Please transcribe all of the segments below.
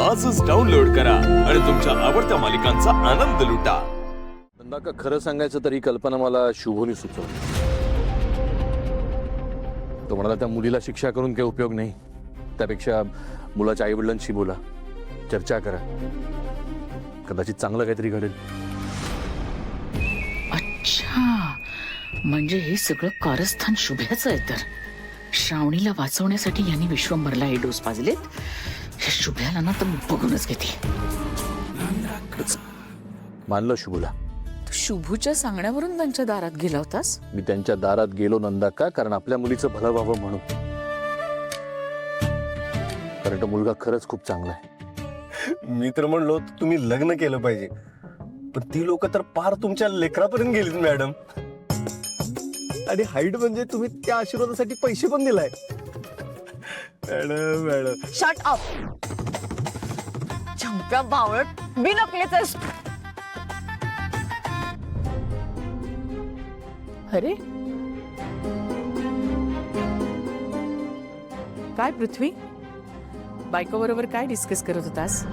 आजच डाउनलोड करा आणि तुमच्या आवडत्या मालिकांचा आनंद लुटा। नका खरं सांगायचं तरी कल्पना मला शुभोनी सुचवली। तो म्हणाला त्या मुलीला शिक्षा करून काही उपयोग नाही, त्यापेक्षा मुलाच्या आई वडिलांशी बोला, चर्चा करा, कदाचित चांगलं काहीतरी घडेल। अच्छा, म्हणजे हे सगळं कारस्थान शुभ्याचं आहे। तर श्रावणीला वाचवण्यासाठी यांनी विश्वंभरला हे डोस पाजलेत। हे शुभ्याला ना तर बघूनच घेते। मानलं शुभूला। शुभूच्या सांगण्यावरून त्यांच्या दारात गेला होतास? मी त्यांच्या दारात गेलो नंदा का, कारण आपल्या मुलीचं भलं व्हावं म्हणून। कारण तो मुलगा खरंच खूप चांगला आहे। मी तर म्हणलो तुम्ही लग्न केलं पाहिजे, पण ती लोक तर पार तुमच्या लेकरापर्यंत गेलीत मॅडम। आणि हाईट म्हणजे तुम्ही त्या आशीर्वादासाठी पैसे पण दिलाय। मॅडम मॅडम शट अप, चंप्या बावळट, बिनकलेच। अरे काय पृथ्वी, बायको बरोबर काय डिस्कस करत होतास?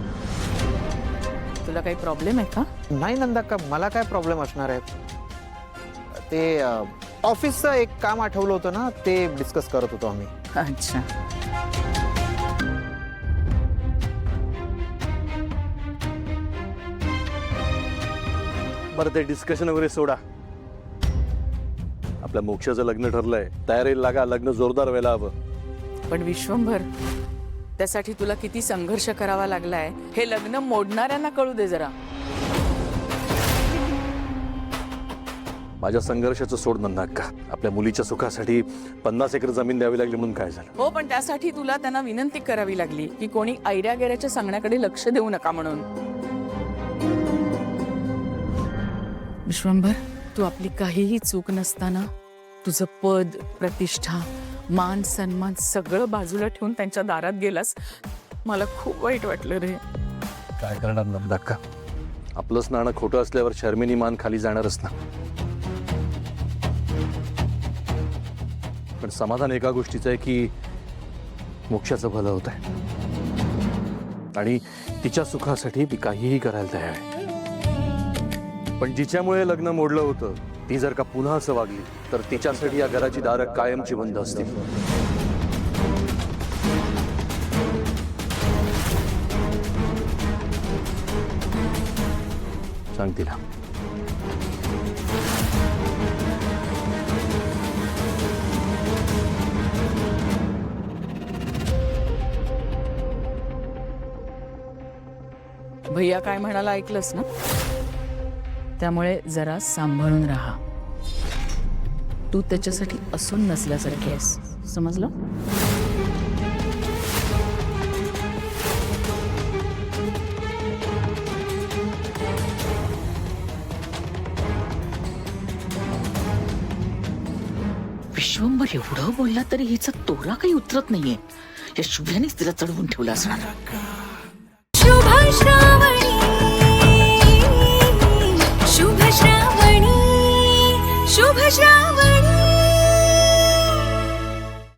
तुला काही प्रॉब्लेम आहे का? नाही नंदा का, मला काय प्रॉब्लेम असणार आहे? ते ऑफिसचं एक काम आठवलं होतं ना, ते डिस्कस करत होतो आम्ही। अच्छा, बरं ते डिस्कशन वगैरे सोडा, आपल्या मोक्षाचं लग्न ठरलंय, तयारीला लागा, लग्न जोरदार व्हायला हवं। पण विश्वंभर, त्यासाठी तुला किती संघर्ष करावा लागलाय हे लग्न मोडणाऱ्यांना कळू दे जरा। माझ्या संघर्षाचं सोड नंदा का, आपल्या मुलीच्या सुखासाठी 50 एकर जमीन द्यावी लागली म्हणून काय झालं? हो, पण त्यासाठी तुला त्यांना विनंती करावी लागली की कोणी ऐऱ्या गेऱ्याच्या सांगण्याकडे लक्ष देऊ नका म्हणून। विश्वंभर, तू आपली काहीही चूक नसताना तुझं पद, प्रतिष्ठा, मान सन्मान सगळं बाजूला ठेवून त्यांच्या दारात गेलास। मला खूप वाईट वाटलं रे। काय करणार नंदा का, आपलंच नाणं खोटं असल्यावर शर्मिनी मान खाली जाणारच ना। पण समाधान एका गोष्टीचं आहे की मोक्षाचं भलं होत आहे आणि तिच्या सुखासाठी मी काहीही करायला तयार आहे। पण जिच्यामुळे लग्न मोडलं होतं ती जर का पुन्हा असं वागली तर तिच्यासाठी या घराची दारं कायमची बंद असतील। सांग तिला। भैया काय म्हणाला ऐकलंस ना? त्यामुळे जरा सांभाळून राहा। तू त्याच्यासाठी असून नसल्यासारखी आहेस, समजलं? विश्वंभर एवढं बोलला तरी हिचा तोरा काही उतरत नाहीये। या शुभ्यानेच तिला चढवून ठेवलं असणार।